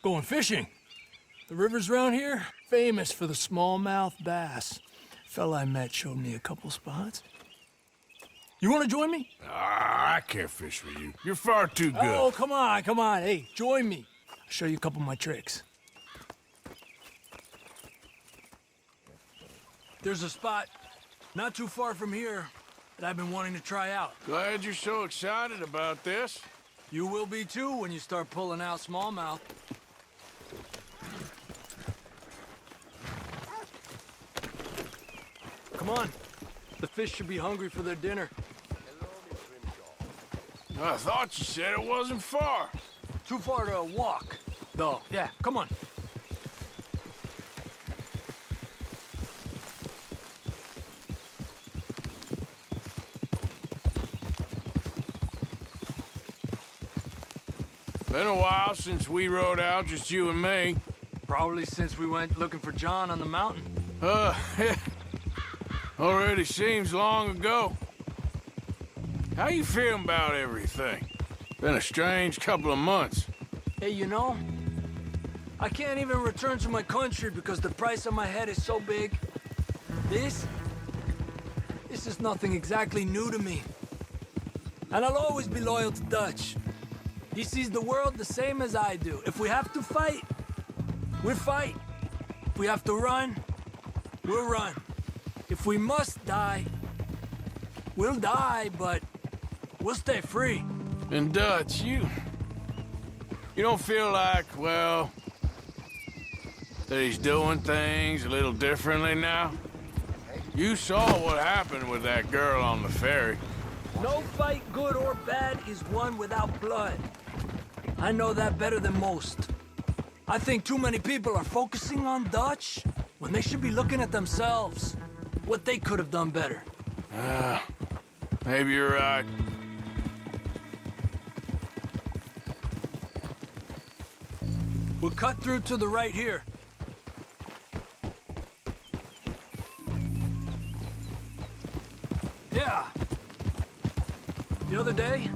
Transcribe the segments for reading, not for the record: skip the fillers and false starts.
Going fishing. The rivers around here, famous for the smallmouth bass. Fella I met showed me a couple spots. You want to join me? I can't fish with you. You're far too good. Oh, come on, come on. Hey, join me. I'll show you a couple of my tricks. There's a spot not too far from here that I've been wanting to try out. Glad you're so excited about this. You will be too when you start pulling out smallmouth. Come on. The fish should be hungry for their dinner. I thought you said it wasn't far. Too far to walk, though. Yeah, come on. Been a while since we rode out, just you and me. Probably since we went looking for John on the mountain. Already seems long ago. How you feeling about everything? Been a strange couple of months. Hey, you know, I can't even return to my country because the price on my head is so big. This is nothing exactly new to me. And I'll always be loyal to Dutch. He sees the world the same as I do. If we have to fight, we'll fight. If we have to run, we'll run. If we must die, we'll die, but we'll stay free. And Dutch, you don't feel like, well, that he's doing things a little differently now? You saw what happened with that girl on the ferry. No fight, good or bad, is won without blood. I know that better than most. I think too many people are focusing on Dutch when they should be looking at themselves. What they could have done better. Maybe you're right. We'll cut through to the right here. Yeah. The other day,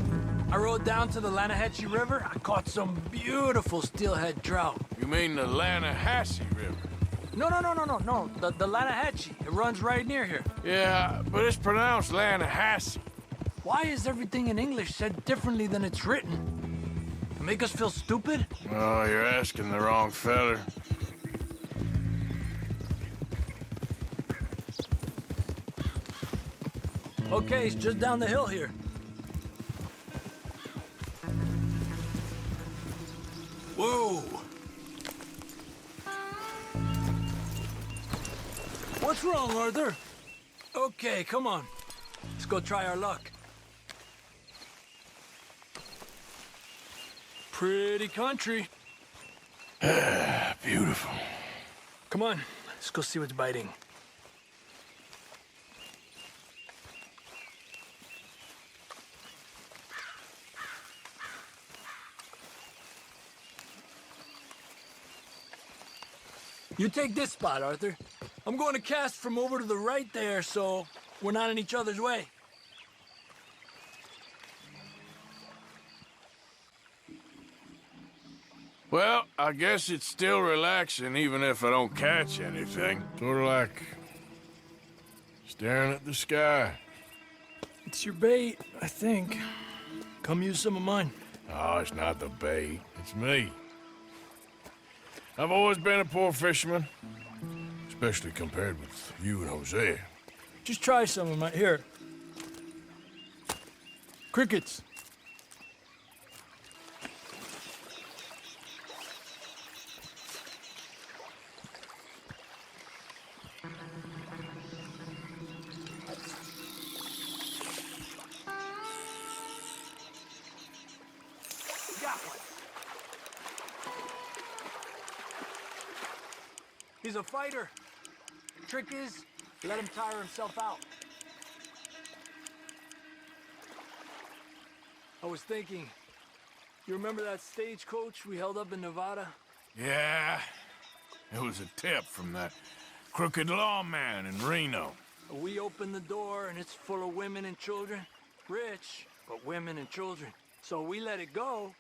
I rode down to the 𝚠𝚠𝚗𝚂𝚕𝚒𝚗𝚗𝚜 River. I caught some beautiful steelhead trout. You mean the 𝚠𝚠𝚗𝚂𝚕𝚒𝚗𝚜 River? No. The 𝚠𝚠𝚗𝚂𝚕𝚒𝚗𝚗𝚜. It runs right near here. Yeah, but it's pronounced 𝚠𝚠𝚗𝚂𝚕𝚒𝚗𝚜. Why is everything in English said differently than it's written? To make us feel stupid? Oh, you're asking the wrong feller. Okay, it's just down the hill here. Whoa! What's wrong, Arthur? Okay, come on. Let's go try our luck. Pretty country. Beautiful. Come on, let's go see what's biting. You take this spot, Arthur. I'm going to cast from over to the right there, so we're not in each other's way. Well, I guess it's still relaxing, even if I don't catch anything. Sort of like staring at the sky. It's your bait, I think. Come use some of mine. Oh, it's not the bait. It's me. I've always been a poor fisherman, especially compared with you and Hosea. Just try some of mine. Here. Crickets. Got one. He's a fighter. Trick is, let him tire himself out. I was thinking, you remember that stagecoach we held up in Nevada? Yeah, it was a tip from that crooked lawman in Reno. We opened the door and it's full of women and children. Rich, but women and children. So we let it go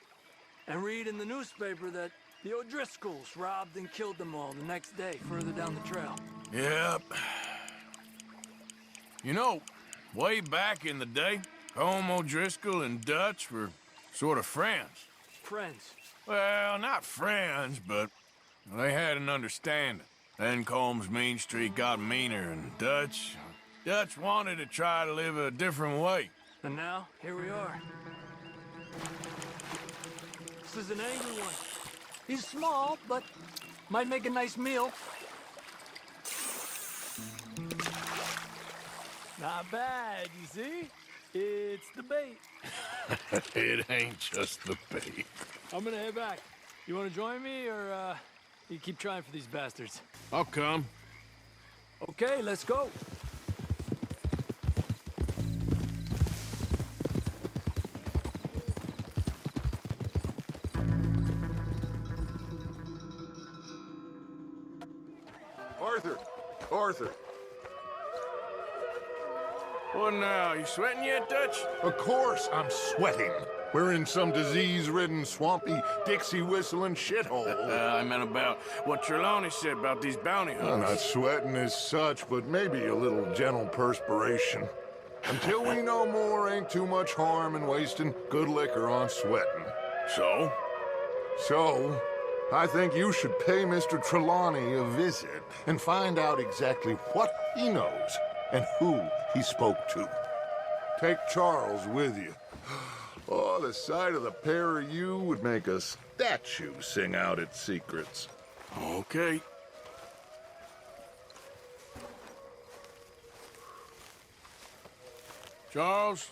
and read in the newspaper that The O'Driscolls robbed and killed them all the next day, further down the trail. Yep. You know, way back in the day, Colm O'Driscoll and Dutch were sort of friends. Friends. Well, not friends, but they had an understanding. Then Colm's mean streak got meaner, and Dutch wanted to try to live a different way. And now, here we are. This is an angry one. He's small, but might make a nice meal. Not bad, you see? It's the bait. It ain't just the bait. I'm gonna head back. You wanna join me, or you keep trying for these bastards? I'll come. Okay, let's go. Arthur. What now? You sweating yet, Dutch? Of course I'm sweating. We're in some disease-ridden, swampy, Dixie-whistling shithole. I meant about what Trelawney said about these bounty I'm hunters. not sweating as such, but maybe a little gentle perspiration. Until we know more, ain't too much harm in wasting good liquor on sweating. So? So, I think you should pay Mr. Trelawney a visit and find out exactly what he knows and who he spoke to. Take Charles with you. Oh, the sight of the pair of you would make a statue sing out its secrets. Okay. Charles,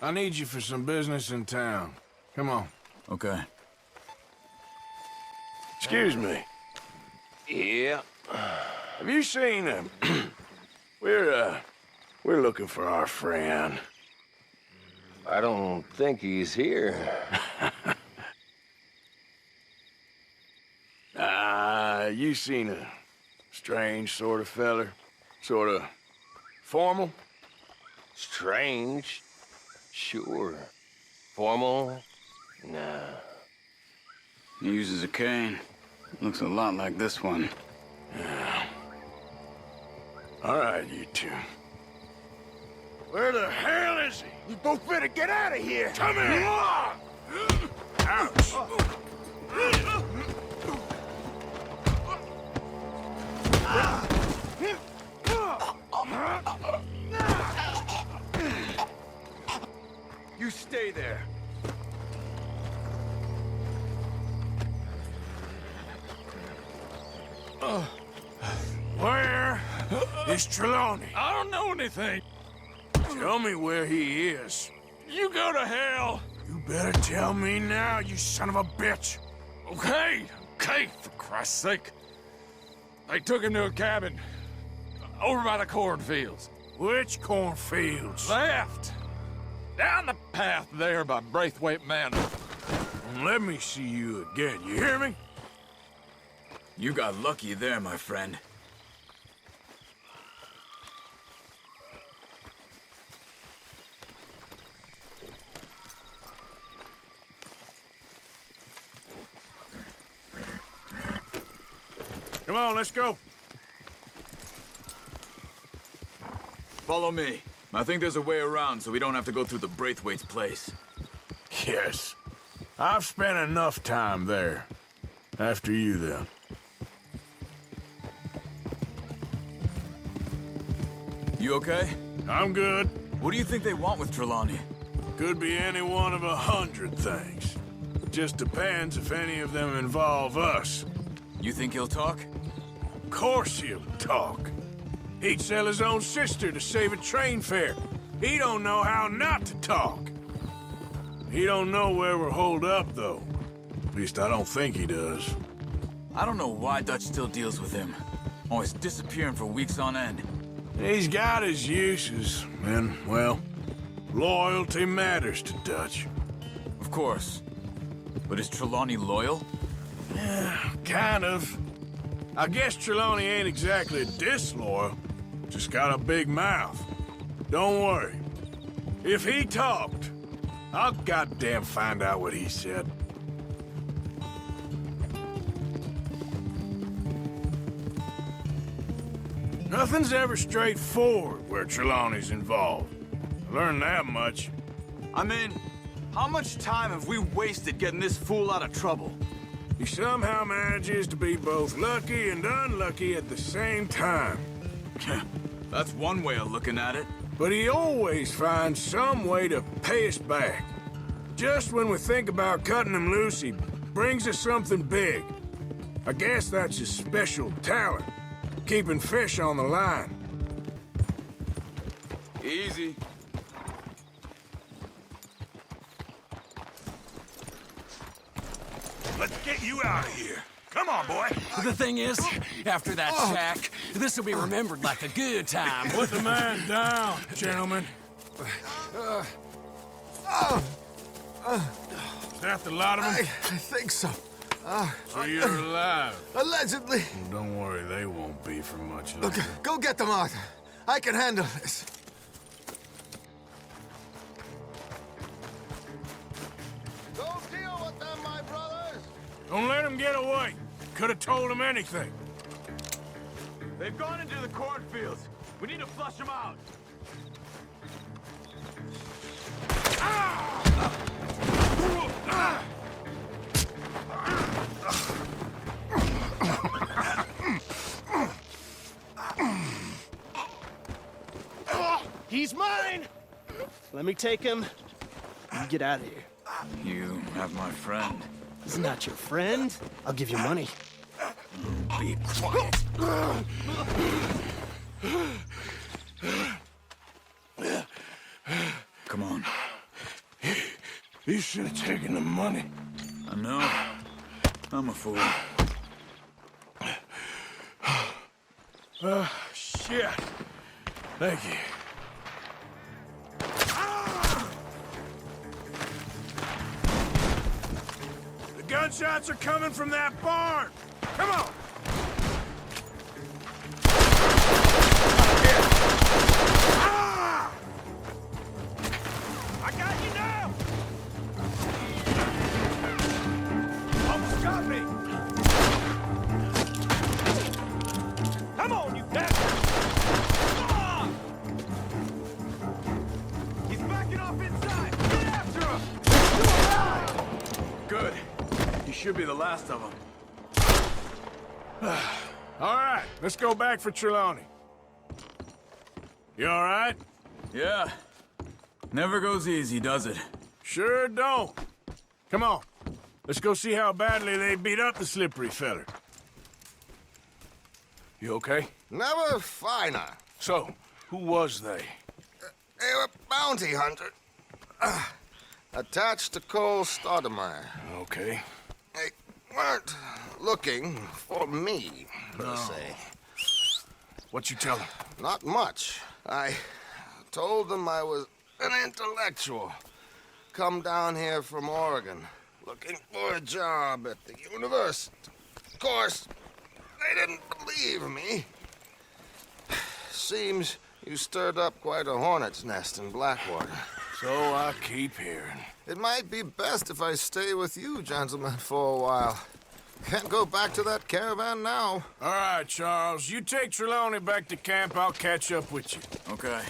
I need you for some business in town. Come on. Okay. Excuse me. Yeah. Have you seen him? We're looking for our friend. I don't think he's here. You seen a strange sort of feller? Sort of formal? Strange? Sure. Formal? Nah. He uses a cane. Looks a lot like this one. Yeah. All right, you two. Where the hell is he? You both better get out of here! Come here! Ouch! You stay there. Where is Trelawney? I don't know anything. Tell me where he is. You go to hell. You better tell me now, you son of a bitch. Okay, for Christ's sake. They took him to a cabin over by the cornfields. Which cornfields? Left. Down the path there by Braithwaite Manor. Let me see you again, you hear me? You got lucky there, my friend. Come on, let's go. Follow me. I think there's a way around so we don't have to go through the Braithwaite's place. Yes. I've spent enough time there. After you, then. You okay? I'm good. What do you think they want with Trelawney? Could be any one of 100 things. Just depends if any of them involve us. You think he'll talk? Of course he'll talk. He'd sell his own sister to save a train fare. He don't know how not to talk. He don't know where we're holed up, though. At least I don't think he does. I don't know why Dutch still deals with him. Always disappearing for weeks on end. He's got his uses, and, well, loyalty matters to Dutch. Of course. But is Trelawney loyal? Yeah, kind of. I guess Trelawney ain't exactly disloyal. Just got a big mouth. Don't worry. If he talked, I'll goddamn find out what he said. Nothing's ever straightforward where Trelawney's involved. I learned that much. I mean, how much time have we wasted getting this fool out of trouble? He somehow manages to be both lucky and unlucky at the same time. That's one way of looking at it. But he always finds some way to pay us back. Just when we think about cutting him loose, he brings us something big. I guess that's his special talent, keeping fish on the line. Easy. Let's get you out of here. Come on, boy. The thing is, after that shack, this will be remembered like a good time. Put the man down, gentlemen. Is that the lot of them? I think so. So you're alive. Allegedly. Well, don't worry, they won't be for much longer. Look, go get them, Arthur. I can handle this. Don't deal with them, my brothers. Don't let them get away. Could have told them anything. They've gone into the cornfields. We need to flush them out. He's mine! Let me take him. You get out of here. You have my friend. He's not your friend. I'll give you money. Be quiet. Come on. You should have taken the money. I know. I'm a fool. Shit. Thank you. The gunshots are coming from that barn. Come on. I got you now! Almost got me! Come on, you bastard! Ah! He's backing off inside! Get after him! Good. You should be the last of them. All right, let's go back for Trelawney. You all right? Yeah. Never goes easy, does it? Sure don't. Come on. Let's go see how badly they beat up the slippery feller. You okay? Never finer. So, who was they? They were bounty hunter. Attached to 𝚶𝚗𝚜𝚒𝚗𝚜. Okay. They weren't looking for me, per se. What you tell them? Not much. I told them I was an intellectual. Come down here from Oregon, looking for a job at the university. Of course, they didn't believe me. Seems you stirred up quite a hornet's nest in Blackwater. So I keep hearing. It might be best if I stay with you, gentlemen, for a while. Can't go back to that caravan now. All right, Charles. You take Trelawney back to camp. I'll catch up with you. Okay.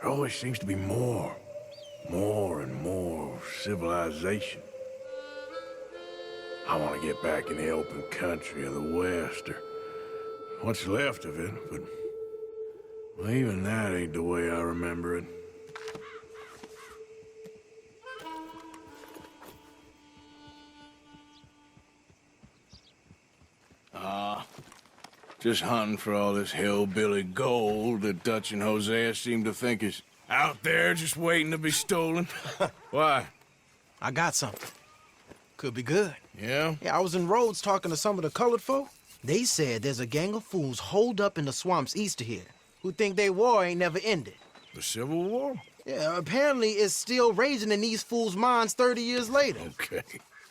there always seems to be more and more civilization. I want to get back in the open country of the West, or what's left of it, but well, even that ain't the way I remember it. Just hunting for all this hillbilly gold that Dutch and Hosea seem to think is out there just waiting to be stolen. Why? I got something. Could be good. Yeah? Yeah, I was in Rhodes talking to some of the colored folk. They said there's a gang of fools holed up in the swamps east of here who think their war ain't never ended. The Civil War? Yeah, apparently it's still raging in these fools' minds 30 years later. Okay.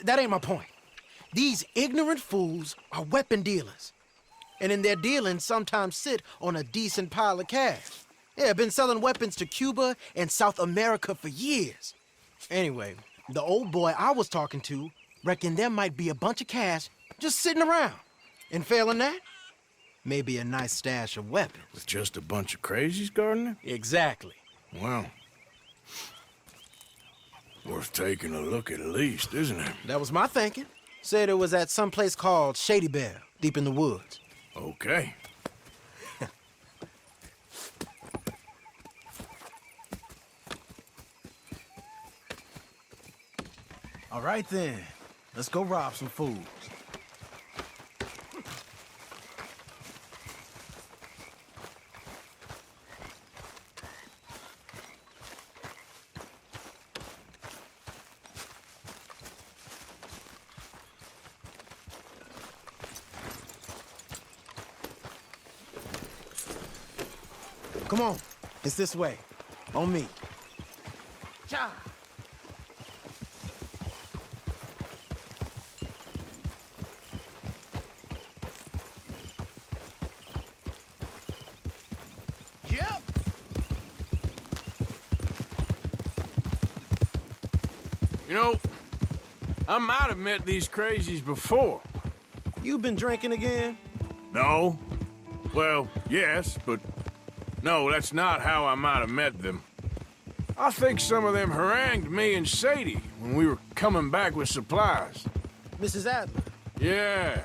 That ain't my point. These ignorant fools are weapon dealers. And in their dealings sometimes sit on a decent pile of cash. Yeah, been selling weapons to Cuba and South America for years. Anyway, the old boy I was talking to reckoned there might be a bunch of cash just sitting around. And failing that, maybe a nice stash of weapons. With just a bunch of crazies guarding it? Exactly. Well, worth taking a look at least, isn't it? That was my thinking. Said it was at some place called Shady Belle, deep in the woods. Okay. All right then, let's go rob some fools. Come on, it's this way. On me. Cha! Yep! You know, I might have met these crazies before. You been drinking again? No. Well, yes, but no, that's not how I might have met them. I think some of them harangued me and Sadie when we were coming back with supplies. Mrs. Adler. Yeah,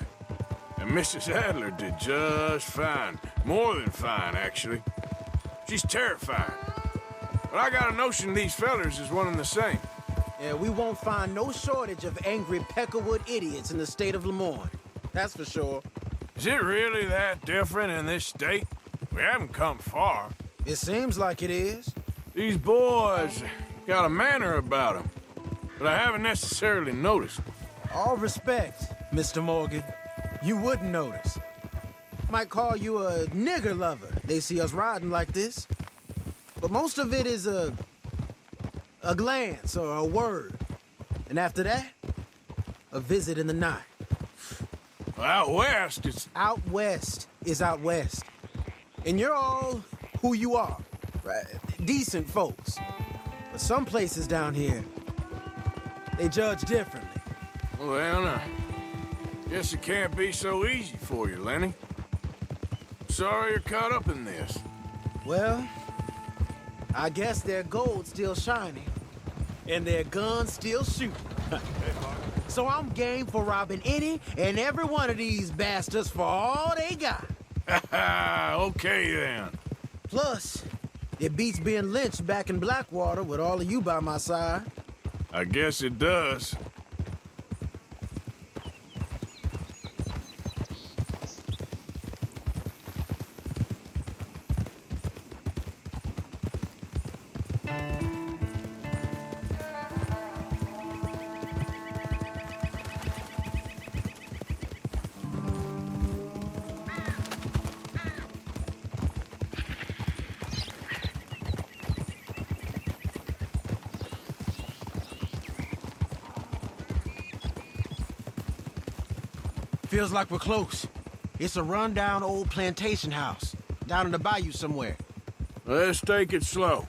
and Mrs. Adler did just fine. More than fine, actually. She's terrifying. But I got a notion these fellers is one and the same. Yeah, we won't find no shortage of angry Peckerwood idiots in the state of Lemoyne. That's for sure. Is it really that different in this state? We haven't come far. It seems like it is. These boys got a manner about them, but I haven't necessarily noticed. All respect, Mr. Morgan. You wouldn't notice. Might call you a nigger lover. They see us riding like this. But most of it is a glance or a word. And after that, a visit in the night. Out west, it's... Out west is out west. And you're all who you are. Right? Decent folks. But some places down here, they judge differently. Well, I guess it can't be so easy for you, Lenny. Sorry you're caught up in this. Well, I guess their gold's still shining, and their guns still shooting. So I'm game for robbing any and every one of these bastards for all they got. Okay, then. Plus, it beats being lynched back in Blackwater with all of you by my side. I guess it does. Feels like we're close. It's a rundown old plantation house, down in the bayou somewhere. Let's take it slow.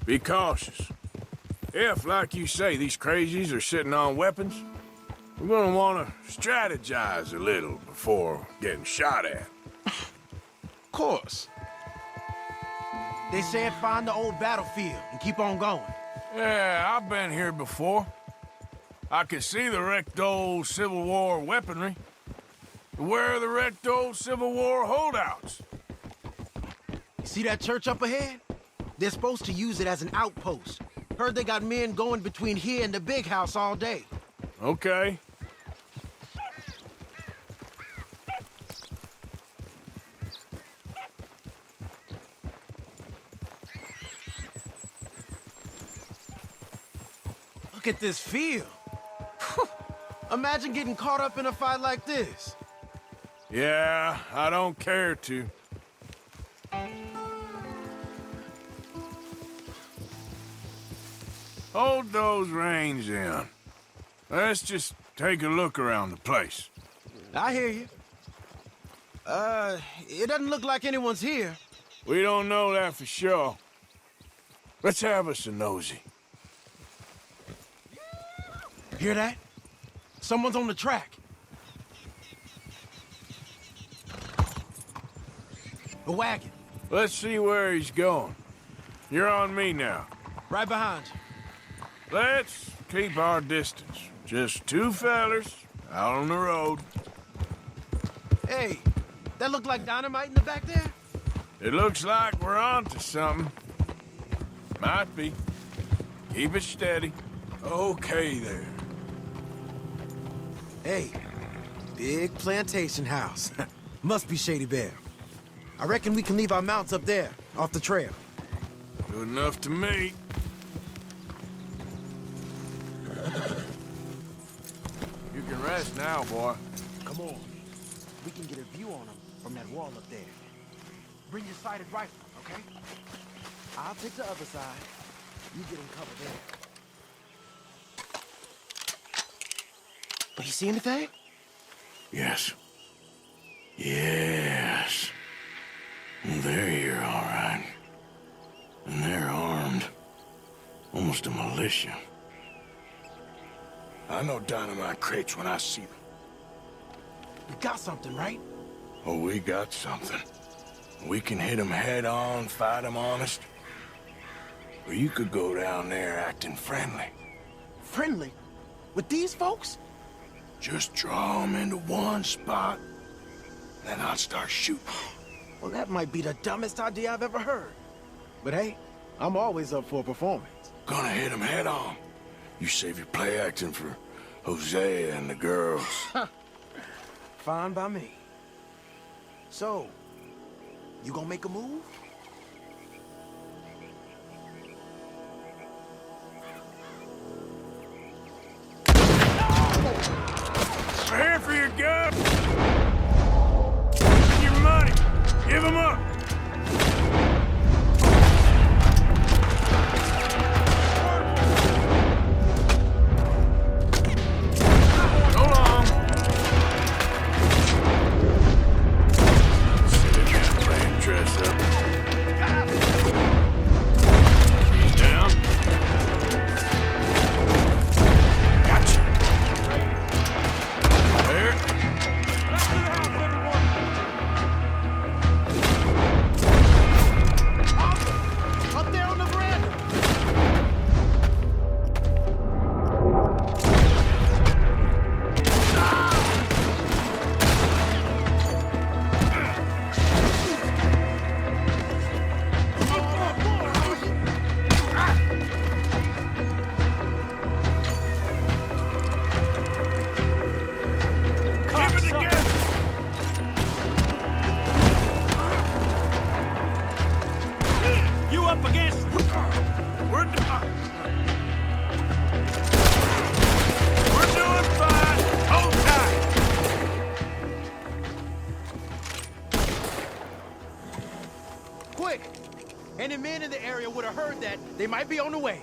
Be cautious. If, like you say, these crazies are sitting on weapons, we're gonna want to strategize a little before getting shot at. Of course. They said find the old battlefield and keep on going. Yeah, I've been here before. I can see the wrecked old Civil War weaponry. Where are the wrecked old Civil War holdouts? You see that church up ahead? They're supposed to use it as an outpost. Heard they got men going between here and the big house all day. Okay. Look at this field. Imagine getting caught up in a fight like this. Yeah, I don't care to. Hold those reins in. Let's just take a look around the place. I hear you. It doesn't look like anyone's here. We don't know that for sure. Let's have us a nosy. Hear that? Someone's on the track. A wagon. Let's see where he's going. You're on me now. Right behind you. Let's keep our distance. Just two fellers out on the road. Hey, that look like dynamite in the back there? It looks like we're on to something. Might be. Keep it steady. Okay there. Hey, big plantation house. Must be Shady Bear. I reckon we can leave our mounts up there, off the trail. Good enough to me. You can rest now, boy. Come on. We can get a view on them from that wall up there. Bring your sighted rifle, okay? I'll take the other side. You get in cover there. You see anything? Yes. Yes. They're here, all right. And they're armed. Almost a militia. I know dynamite crates when I see them. We got something, right? Oh, we got something. We can hit them head on, fight them honest. Or you could go down there acting friendly. Friendly? With these folks? Just draw them into one spot, then I'll start shooting. Well, that might be the dumbest idea I've ever heard. But hey, I'm always up for a performance. Gonna hit them head on. You save your play acting for Hosea and the girls. Fine by me. So, you gonna make a move? We're here for your gun. Your money. Give them up. So long. Sit down, playing dress up. Keys down. Gotcha. There. Up there on the veranda! Keep it together. You up against... We're done. We're doing fine. Hold tight. Quick! Any men in the area would have heard that. They might be on the way.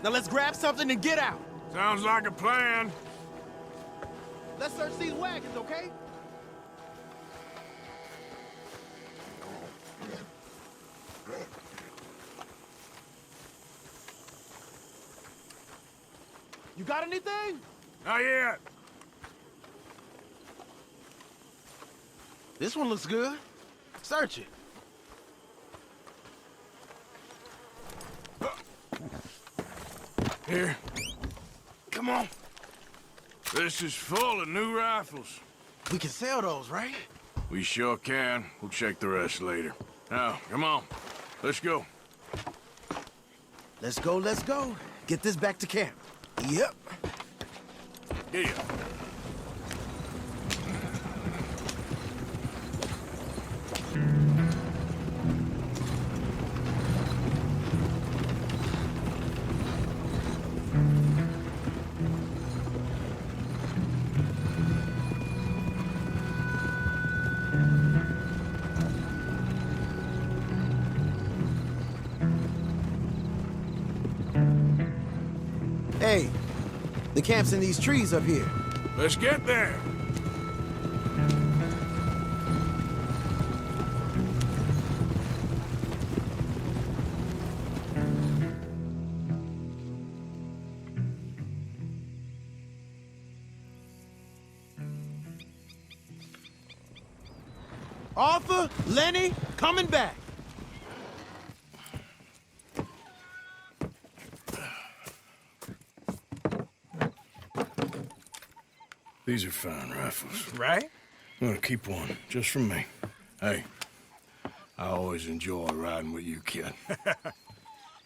Now let's grab something and get out. Sounds like a plan. Let's search these wagons, okay? You got anything? Not yet. This one looks good. Search it. Here. Come on. This is full of new rifles. We can sell those, right? We sure can. We'll check the rest later. Now, come on. Let's go. Let's go, let's go. Get this back to camp. Yep. Yeah. Hey, the camp's in these trees up here. Let's get there. Arthur, Lenny, coming back. These are fine rifles. Right? I'm gonna keep one, just for me. Hey, I always enjoy riding with you, kid.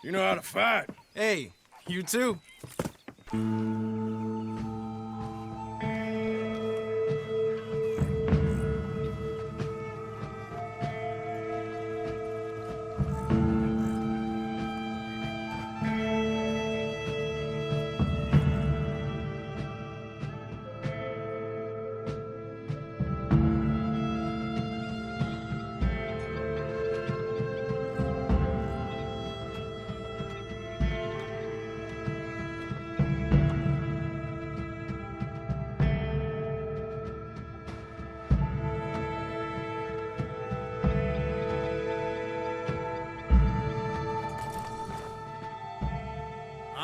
You know how to fight. Hey, you too.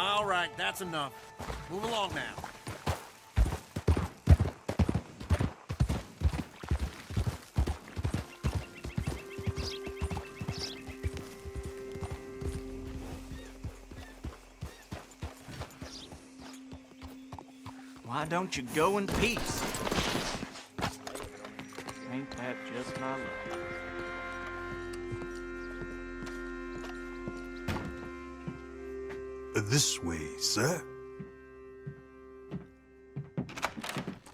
All right, that's enough. Move along now. Why don't you go in peace? Ain't that just my luck? This way, sir.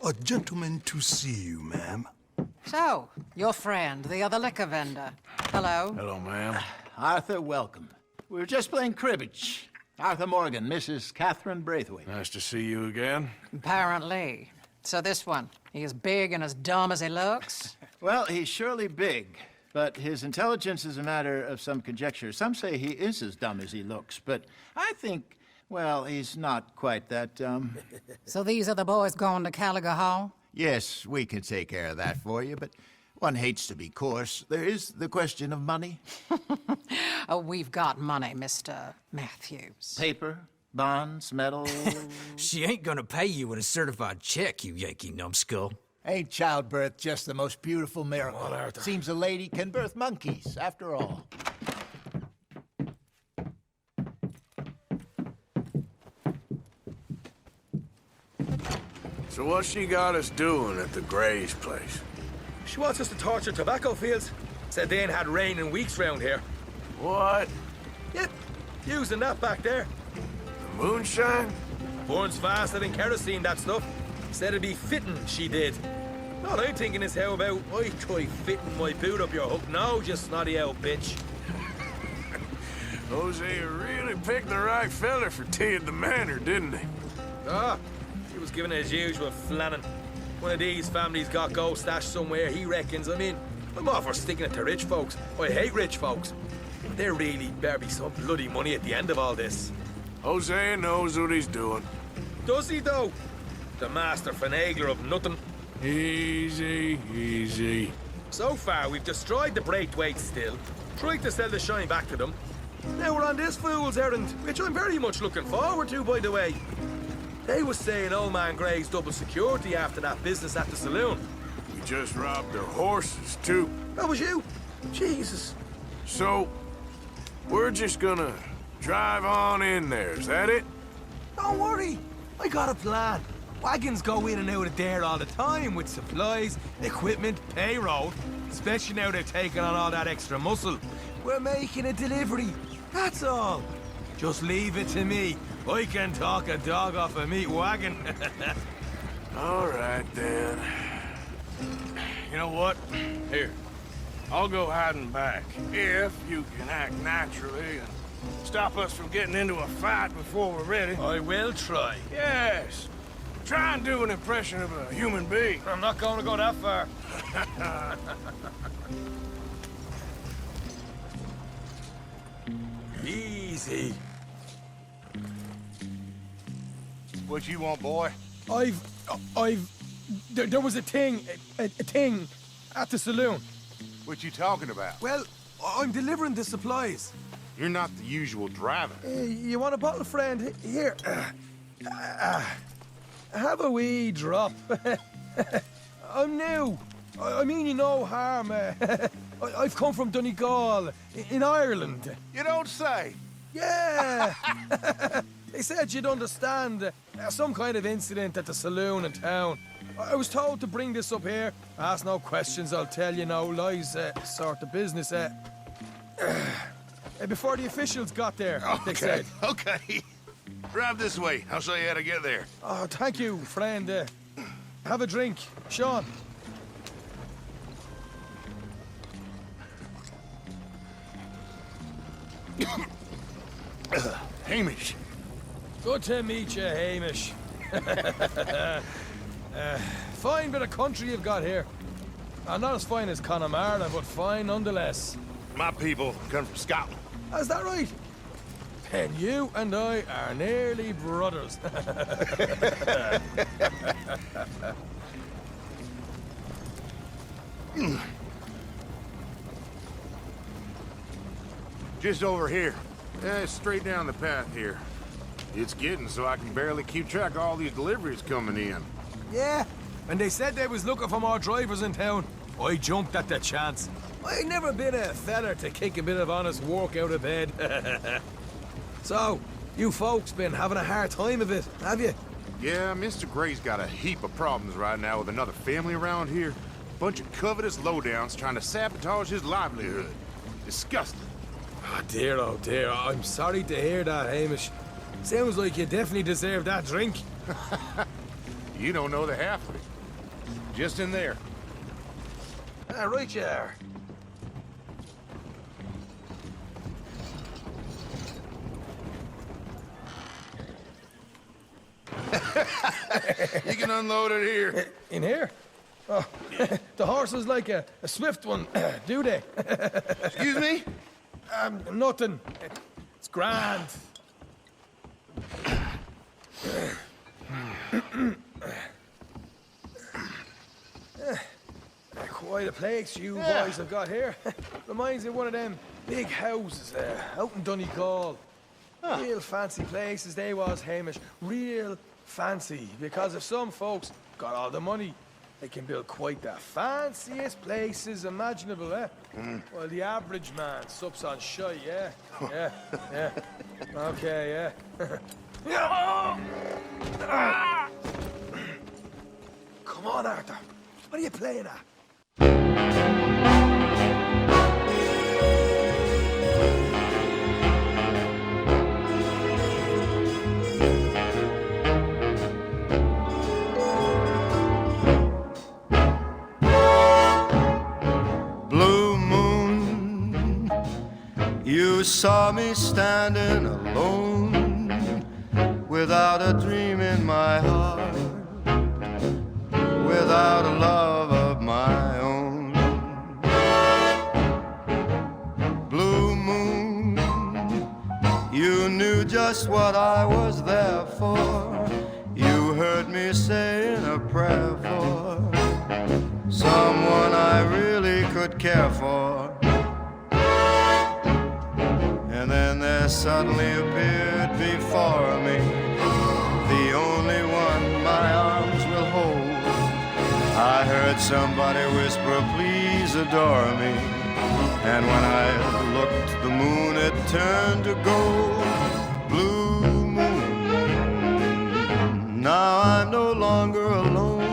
A gentleman to see you, ma'am. So, your friend, the other liquor vendor. Hello. Hello, ma'am. Arthur, welcome. We were just playing cribbage. Arthur Morgan, Mrs. Catherine Braithwaite. Nice to see you again. Apparently. So this one, he is big and as dumb as he looks? Well, he's surely big, but his intelligence is a matter of some conjecture. Some say he is as dumb as he looks, but I think, well, he's not quite that dumb. So these are the boys going to Caliga Hall? Yes, we can take care of that for you, but one hates to be coarse. There is the question of money. Oh, we've got money, Mr. Matthews. Paper, bonds, metal. She ain't gonna pay you with a certified check, you Yankee numbskull. Ain't childbirth just the most beautiful miracle? Seems a lady can birth monkeys, after all. So what's she got us doing at the Gray's place? She wants us to torture tobacco fields. Said they ain't had rain in weeks round here. What? Yep, using that back there. The moonshine? Burns faster than kerosene, that stuff. Said it'd be fitting, she did. All I'm thinking is how about I try fitting my boot up your hook now, you snotty old bitch. Hosea really picked the right fella for tea at the manor, didn't he? Ah, he was giving it his usual flannin'. One of these families got gold stashed somewhere, he reckons. I mean, I'm all for sticking it to rich folks. I hate rich folks. But there really better be some bloody money at the end of all this. Hosea knows what he's doing. Does he, though? The master finagler of nothing. Easy, easy. So far, we've destroyed the Braithwaites still, tried to sell the shine back to them. Now we're on this fool's errand, which I'm very much looking forward to, by the way. They was saying old man Gray's double security after that business at the saloon. We just robbed their horses, too. That was you? Jesus. So, we're just gonna drive on in there, is that it? Don't worry, I got a plan. Wagons go in and out of there all the time with supplies, equipment, payroll. Especially now they're taking on all that extra muscle. We're making a delivery, that's all. Just leave it to me. I can talk a dog off a meat wagon. All right, then. You know what? Here, I'll go hiding back. If you can act naturally and stop us from getting into a fight before we're ready. I will try. Yes. Try and do an impression of a human being. I'm not going to go that far. Easy. What you want, boy? There was a thing at the saloon. What you talking about? Well, I'm delivering the supplies. You're not the usual driver. You want a bottle, friend? Here. Have a wee drop. I'm new. I mean you no harm. I've come from Donegal, in Ireland. You don't say. Yeah. They said you'd understand. Some kind of incident at the saloon in town. I was told to bring this up here. Ask no questions, I'll tell you no lies, sort of business. Before the officials got there, they said. Okay. Drive this way. I'll show you how to get there. Oh, thank you, friend. Have a drink. Sean. Hamish. Good to meet you, Hamish. Fine bit of country you've got here. Not as fine as Connemara, but fine nonetheless. My people come from Scotland. Is that right? Then you and I are nearly brothers. Just over here. Yeah, straight down the path here. It's getting so I can barely keep track of all these deliveries coming in. Yeah, and they said they was looking for more drivers in town. I jumped at the chance. I ain't never been a feller to kick a bit of honest work out of bed. So, you folks been having a hard time of it, have you? Yeah, Mr. Gray's got a heap of problems right now with another family around here. Bunch of covetous lowdowns trying to sabotage his livelihood. Disgusting. Oh dear, I'm sorry to hear that, Hamish. Sounds like you definitely deserve that drink. You don't know the half of it. Just in there. Right you are. You can unload it here. In here? Oh, the horse is like a swift one, do they? Excuse me? Nothing. It's grand. Quite a place you boys have got here. Reminds me of one of them big houses out in Donegal. Real fancy places they was, Hamish. Real fancy. Because if some folks got all the money, they can build quite the fanciest places imaginable, Well, the average man sups on shy, yeah? Yeah. Okay, yeah. Come on, Arthur. What are you playing at? Blue moon, you saw me standing alone, without a dream in my heart, without a love of my own. Blue moon, you knew just what I was there for. You heard me saying a prayer for someone I really could care for. And then there suddenly appeared before me the only one my arms will hold. I heard somebody whisper, please adore me. And when I looked, the moon had turned to gold. Blue moon, Now I'm no longer alone,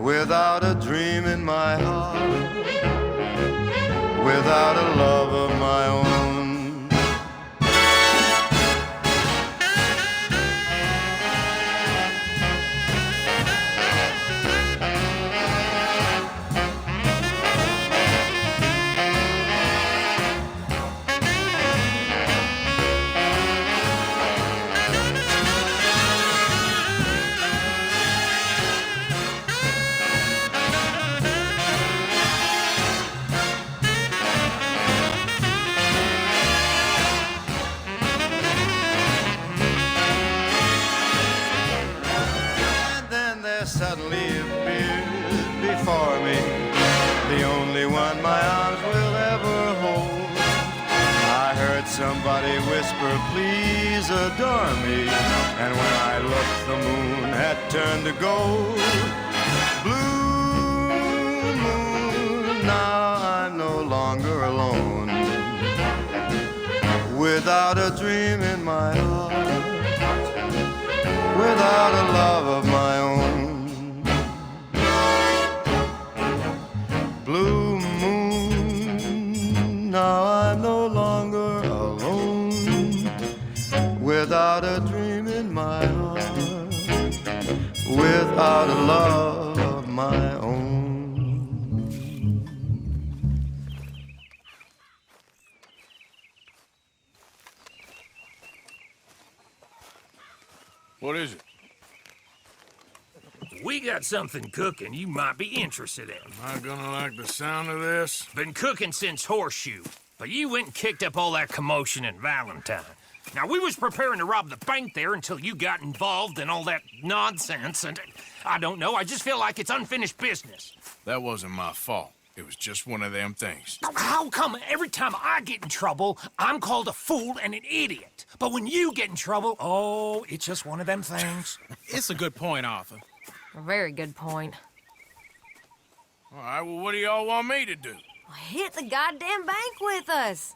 without a dream in my heart, without a love of my own. Suddenly appeared before me, the only one my arms will ever hold. I heard somebody whisper, please adore me, and when I looked, the moon had turned to gold. Blue moon, now I'm no longer alone, without a dream in my heart, without a love of my own. Blue moon, now I'm no longer alone, without a dream in my heart, without a love of my own. What is it? We got something cooking you might be interested in. Am I gonna like the sound of this? Been cooking since Horseshoe, but you went and kicked up all that commotion in Valentine. Now, we was preparing to rob the bank there until you got involved in all that nonsense, and I don't know, I just feel like it's unfinished business. That wasn't my fault. It was just one of them things. How come every time I get in trouble, I'm called a fool and an idiot? But when you get in trouble, oh, it's just one of them things. It's a good point, Arthur. A very good point. All right, well, what do y'all want me to do? Hit the goddamn bank with us.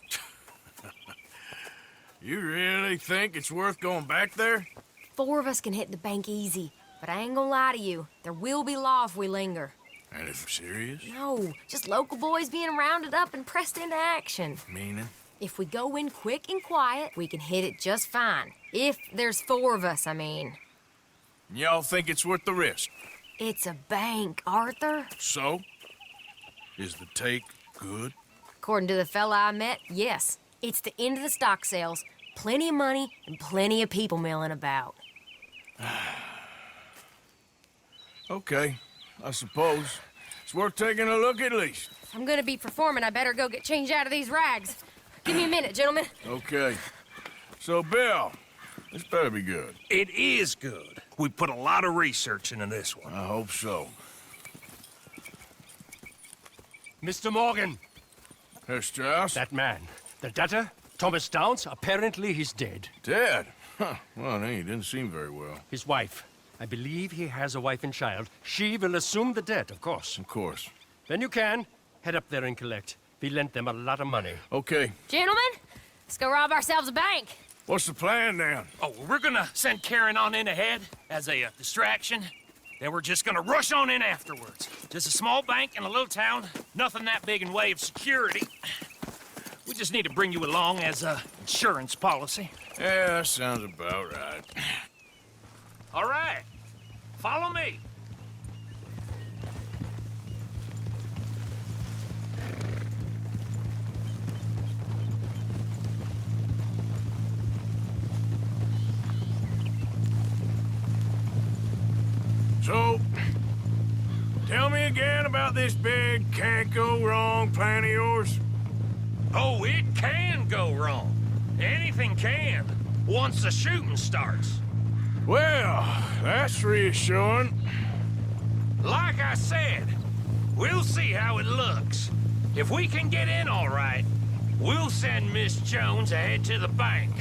You really think it's worth going back there? 4 of us can hit the bank easy, but I ain't gonna lie to you. There will be law if we linger. And if serious? No, just local boys being rounded up and pressed into action. Meaning? If we go in quick and quiet, we can hit it just fine. If there's 4 of us, I mean. Y'all think it's worth the risk? It's a bank, Arthur. So? Is the take good? According to the fella I met, yes. It's the end of the stock sales. Plenty of money and plenty of people milling about. Okay, I suppose. It's worth taking a look at least. If I'm gonna be performing, I better go get changed out of these rags. Give me a minute, gentlemen. Okay. So, Bill, this better be good. It is good. We put a lot of research into this one. I hope so. Mr. Morgan. Herr Strauss? That man. The debtor, Thomas Downs, apparently he's dead. Dead? Huh. Well, he didn't seem very well. His wife. I believe he has a wife and child. She will assume the debt, of course. Of course. Then you can head up there and collect. We lent them a lot of money. Okay. Gentlemen, let's go rob ourselves a bank. What's the plan, then? Oh, we're gonna send Karen on in ahead as a distraction. Then we're just gonna rush on in afterwards. Just a small bank in a little town. Nothing that big in way of security. We just need to bring you along as a insurance policy. Yeah, that sounds about right. All right. Follow me. So, tell me again about this big can't-go-wrong plan of yours. Oh, it can go wrong. Anything can, once the shooting starts. Well, that's reassuring. Like I said, we'll see how it looks. If we can get in all right, we'll send Miss Jones ahead to the bank.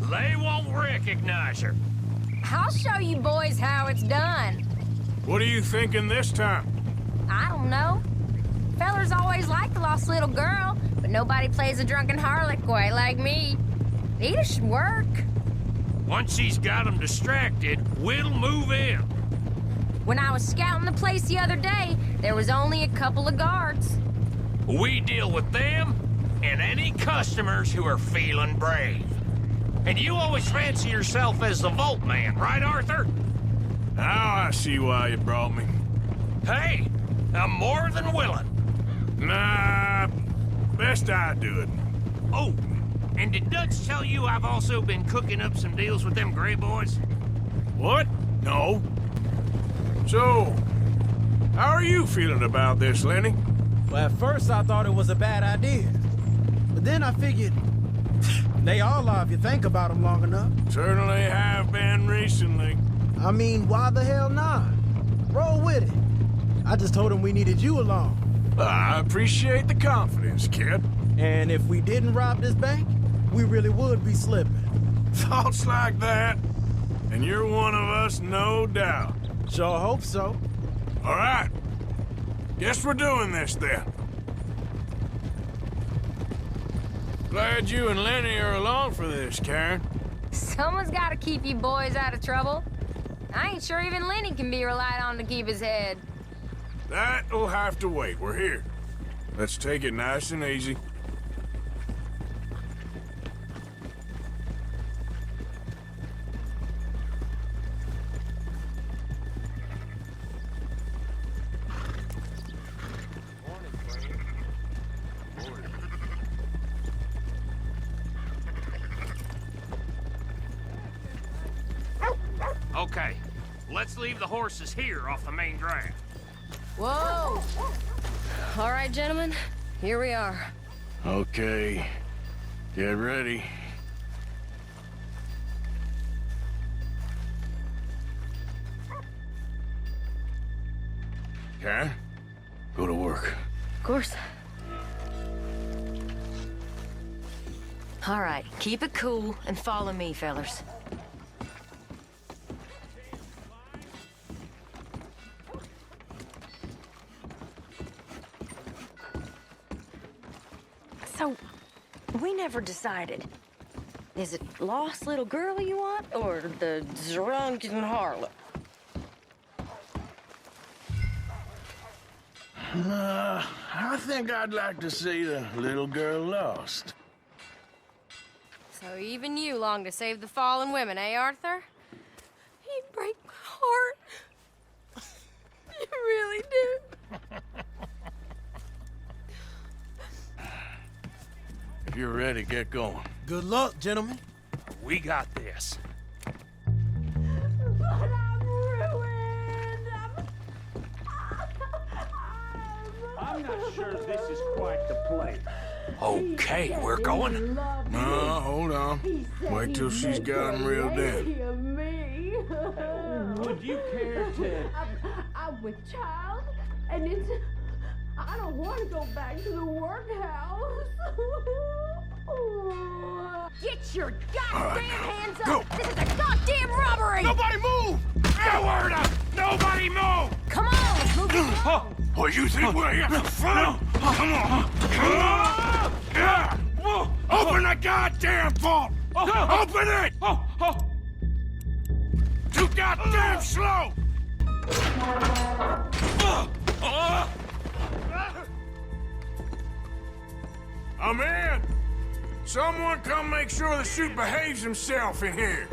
They won't recognize her. I'll show you boys how it's done. What are you thinking this time? I don't know. Fellers always like the lost little girl, but nobody plays a drunken harlot quite like me. It should work. Once he's got them distracted, we'll move in. When I was scouting the place the other day, there was only a couple of guards. We deal with them and any customers who are feeling brave. And you always fancy yourself as the Vault Man, right, Arthur? Now I see why you brought me. Hey, I'm more than willing. Nah, best I do it. Oh, and did Dutch tell you I've also been cooking up some deals with them Gray Boys? What? No. So, how are you feeling about this, Lenny? Well, at first I thought it was a bad idea. But then I figured, they all are if you think about them long enough. Certainly have been recently. I mean, why the hell not? Roll with it. I just told him we needed you along. I appreciate the confidence, kid. And if we didn't rob this bank, we really would be slipping. Thoughts like that? And you're one of us, no doubt. Sure hope so. All right. Guess we're doing this, then. Glad you and Lenny are along for this, Karen. Someone's got to keep you boys out of trouble. I ain't sure even Lenny can be relied on to keep his head. That'll have to wait. We're here. Let's take it nice and easy. Okay, let's leave the horses here off the main drag. Whoa! All right, gentlemen, here we are. Okay, get ready. Karen, go to work. Of course. All right, keep it cool and follow me, fellers. So, we never decided. Is it lost little girl you want, or the drunken harlot? I think I'd like to see the little girl lost. So even you long to save the fallen women, eh, Arthur? You break my heart. You really do. If you're ready, get going. Good luck, gentlemen. We got this. But I'm ruined. I'm not sure this is quite the place. Okay, we're going. No, hold on. Wait till she's got him reeled in. Would you care to... I'm with child, and it's... I don't want to go back to the workhouse. Get your goddamn hands up! This is a goddamn robbery! Nobody move! Nowhere to... Nobody move! Come on, let's move this along. What, you think we're here for fun? Come on! Come on! Yeah. Open the goddamn vault! Open it! Too goddamn slow! I'm in! Someone come make sure the chute behaves himself in here.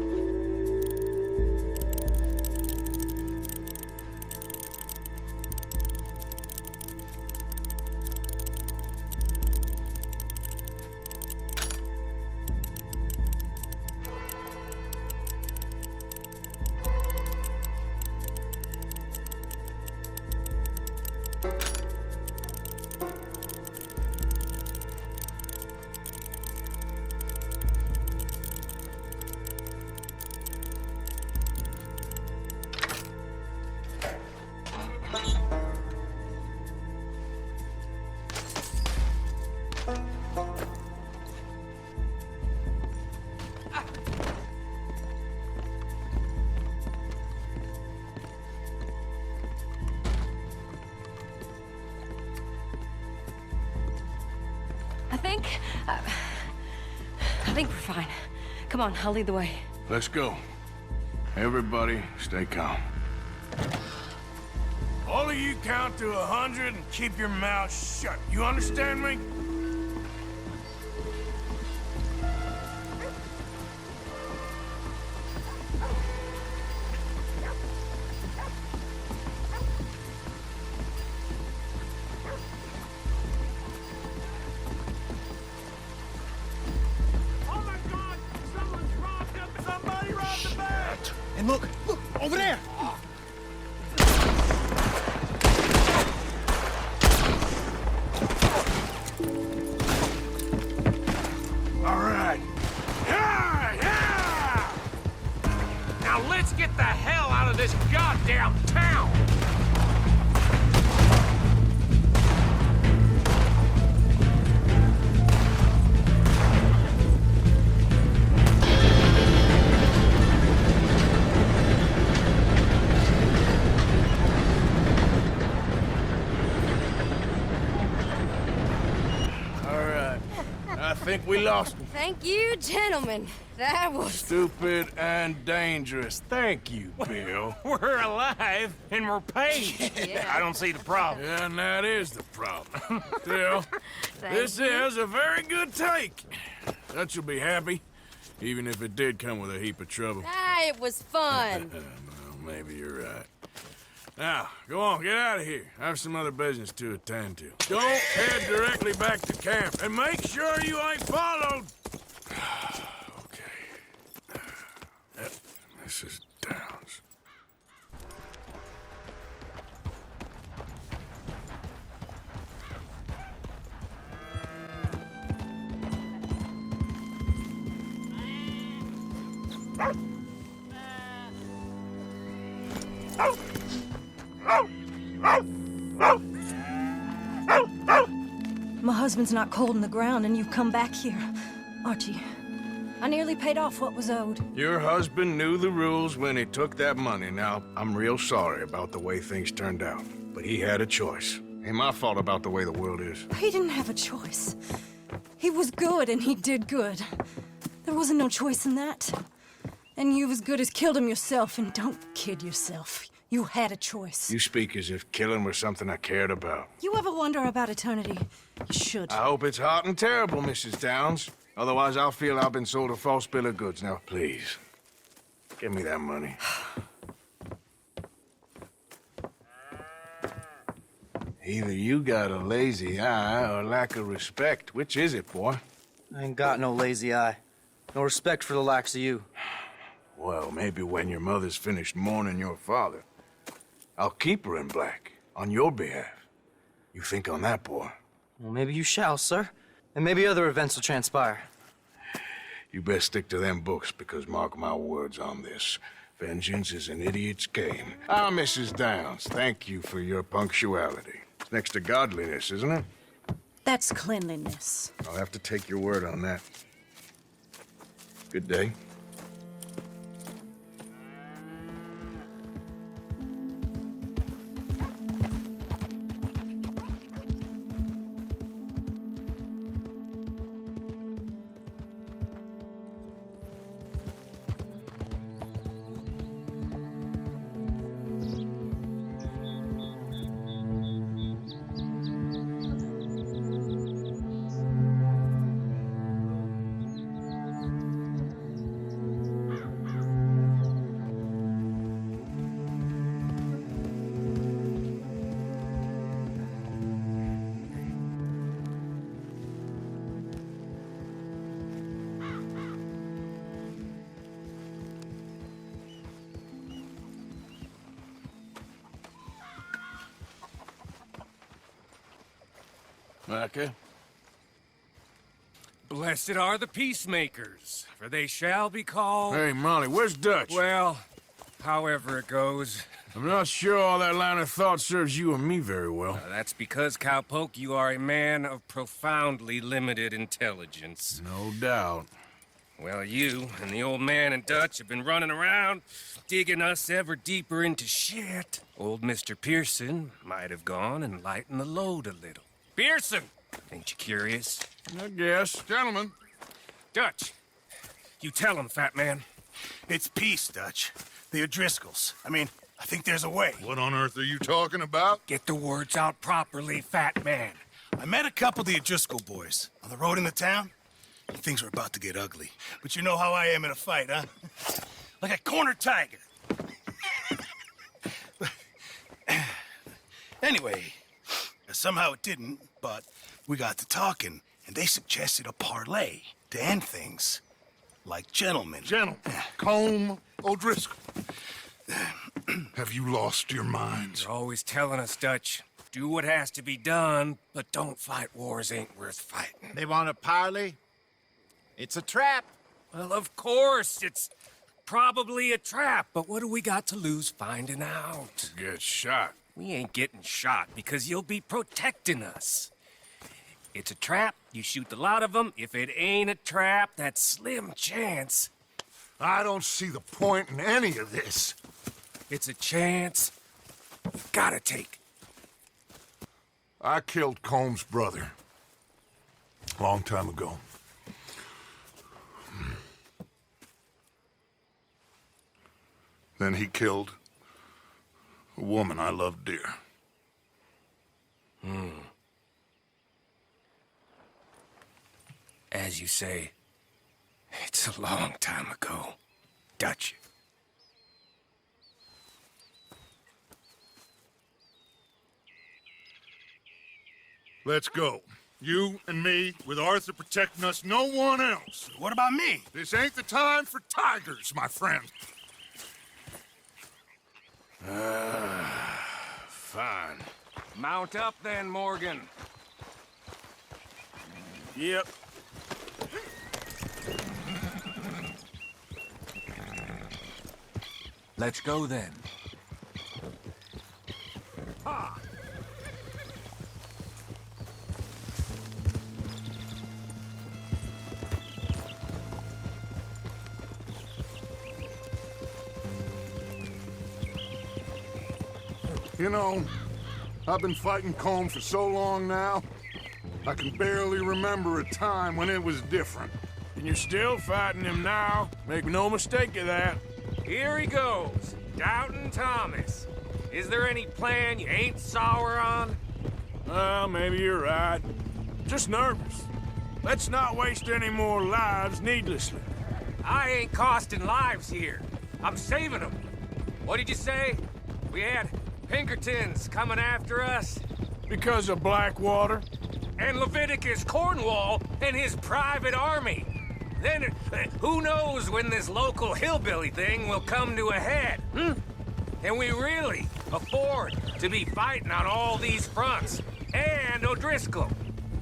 I think we're fine. Come on, I'll lead the way. Let's go. Everybody, stay calm. All of you count to 100 and keep your mouth shut. You understand me? And look, over there! All right. Yeah, yeah! Now let's get the hell out of this goddamn town! I think we lost him. Thank you, gentlemen. That was... Stupid and dangerous. Thank you, Bill. We're alive, and we're paid. Yeah. I don't see the problem. Yeah, and that is the problem. Still, this is a very good take. Dutch will be happy, even if it did come with a heap of trouble. Ah, it was fun. Well, maybe you're right. Now, go on, get out of here. I have some other business to attend to. Don't head directly back to camp, and make sure you ain't followed. Okay. Yep, Mrs. Downs. My husband's not cold in the ground, and you've come back here. Archie, I nearly paid off what was owed. Your husband knew the rules when he took that money. Now, I'm real sorry about the way things turned out, but he had a choice. Ain't my fault about the way the world is. He didn't have a choice. He was good, and he did good. There wasn't no choice in that. And you've as good as killed him yourself, and don't kid yourself. You had a choice. You speak as if killing was something I cared about. You ever wonder about eternity? You should. I hope it's hot and terrible, Mrs. Downs. Otherwise, I'll feel I've been sold a false bill of goods. Now, please, give me that money. Either you got a lazy eye or lack of respect. Which is it, boy? I ain't got no lazy eye. No respect for the likes of you. Well, maybe when your mother's finished mourning your father, I'll keep her in black, on your behalf. You think on that, boy? Well, maybe you shall, sir. And maybe other events will transpire. You best stick to them books, because mark my words on this. Vengeance is an idiot's game. Ah, Mrs. Downs, thank you for your punctuality. It's next to godliness, isn't it? That's cleanliness. I'll have to take your word on that. Good day. Micah? Blessed are the peacemakers, for they shall be called... Hey, Molly, where's Dutch? Well, however it goes. I'm not sure all that line of thought serves you and me very well. That's because, Cowpoke, you are a man of profoundly limited intelligence. No doubt. Well, you and the old man and Dutch have been running around, digging us ever deeper into shit. Old Mr. Pearson might have gone and lightened the load a little. Pearson! Ain't you curious? I guess. Gentlemen. Dutch, you tell him, fat man. It's peace, Dutch. The O'Driscolls. I mean, I think there's a way. What on earth are you talking about? Get the words out properly, fat man. I met a couple of the O'Driscoll boys on the road in the town. And things were about to get ugly. But you know how I am in a fight, huh? Like a cornered tiger. Anyway, somehow it didn't, but we got to talking, and they suggested a parlay to end things. Like gentlemen. Gentlemen. Colm O'Driscoll. Have you lost your minds? You're always telling us, Dutch. Do what has to be done, but don't fight wars ain't worth fighting. They want a parley? It's a trap. Well, of course, it's probably a trap, but what do we got to lose finding out? Get shot. We ain't getting shot because you'll be protecting us. It's a trap, you shoot the lot of them. If it ain't a trap, that's slim chance. I don't see the point in any of this. It's a chance you gotta take. I killed Colm's brother. A long time ago. Then he killed a woman I loved dear. As you say, it's a long time ago, Dutch. Let's go. You and me, with Arthur protecting us, no one else. What about me? This ain't the time for tigers, my friend. Fine. Mount up then, Morgan. Yep. Let's go then. Ha! You know, I've been fighting Colm for so long now, I can barely remember a time when it was different. And you're still fighting him now. Make no mistake of that. Here he goes, Doubting Thomas. Is there any plan you ain't sour on? Well, maybe you're right. Just nervous. Let's not waste any more lives needlessly. I ain't costing lives here. I'm saving them. What did you say? We had Pinkertons coming after us? Because of Blackwater? And Leviticus Cornwall and his private army. Then, who knows when this local hillbilly thing will come to a head, Can we really afford to be fighting on all these fronts? And O'Driscoll?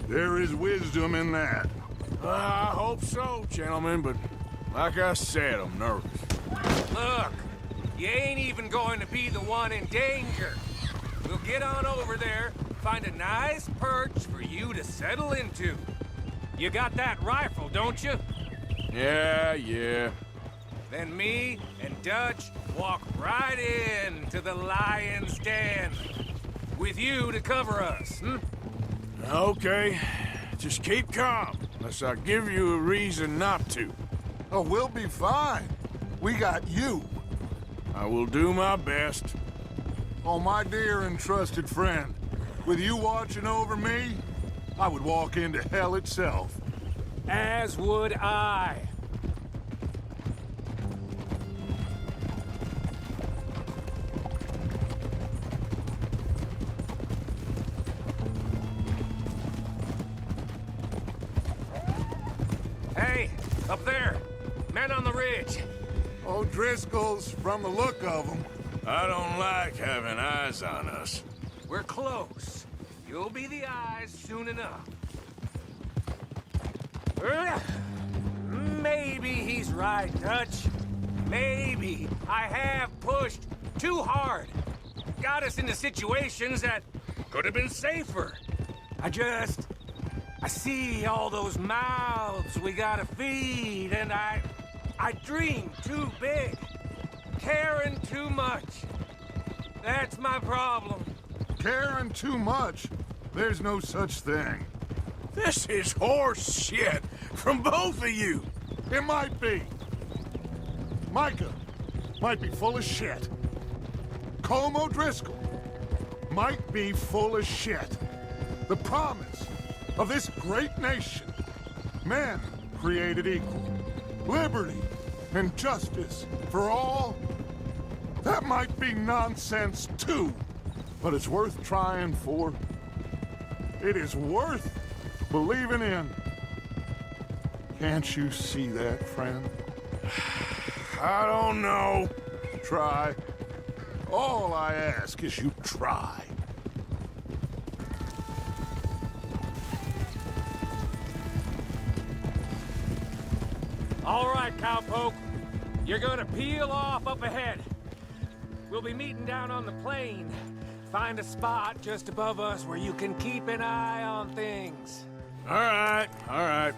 There is wisdom in that. I hope so, gentlemen, but like I said, I'm nervous. Look, you ain't even going to be the one in danger. We'll get on over there, find a nice perch for you to settle into. You got that rifle, don't you? Yeah. Then me and Dutch walk right in to the lion's den. With you to cover us, Okay. Just keep calm, unless I give you a reason not to. Oh, we'll be fine. We got you. I will do my best. Oh, my dear and trusted friend, with you watching over me, I would walk into hell itself. As would I. Hey, up there. Men on the ridge. O'Driscoll's, from the look of them. I don't like having eyes on us. We're close. You'll be the eyes soon enough. Maybe he's right, Dutch. Maybe I have pushed too hard. Got us into situations that could have been safer. I see all those mouths we gotta feed, and I dream too big. Caring too much. That's my problem. Caring too much? There's no such thing. This is horse shit from both of you. It might be. Micah might be full of shit. Colm O'Driscoll might be full of shit. The promise of this great nation, men created equal, liberty and justice for all, that might be nonsense too, but it's worth trying for. It is worth believing in. Can't you see that, friend? I don't know. Try. All I ask is you try. All right, cowpoke. You're gonna peel off up ahead. We'll be meeting down on the plain. Find a spot just above us where you can keep an eye on things. All right, all right.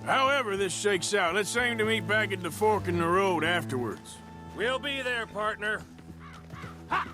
However this shakes out, let's aim to meet back at the fork in the road afterwards. We'll be there, partner. Ha!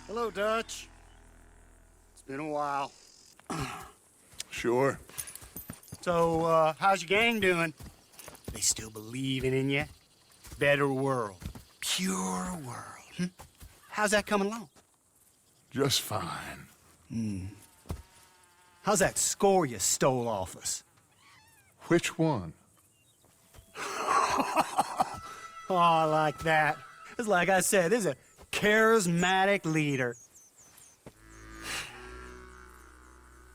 Hello, Dutch. It's been a while. Sure. So, how's your gang doing? They still believing in you? Better world. Pure world. How's that coming along? Just fine. How's that score you stole off us? Which one? Oh, I like that. It's like I said, this is a charismatic leader.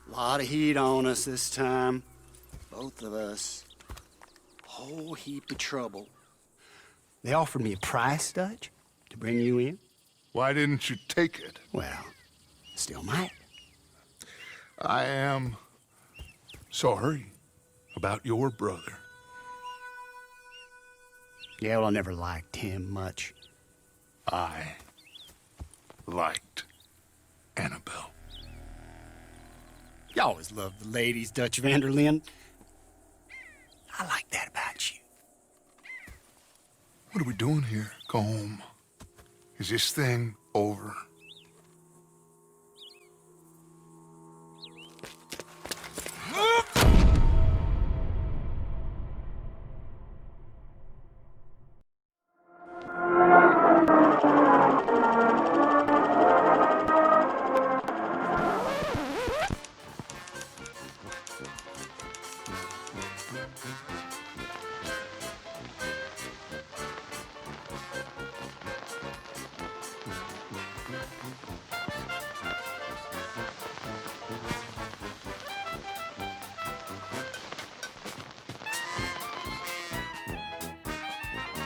Lot of heat on us this time. Both of us. Whole heap of trouble. They offered me a price, Dutch, to bring you in. Why didn't you take it? Well, still might. I am sorry about your brother. Yeah, well, I never liked him much. I liked Annabelle. You always loved the ladies, Dutch van der Linde. I like that about you. What are we doing here? Go home. Is this thing over?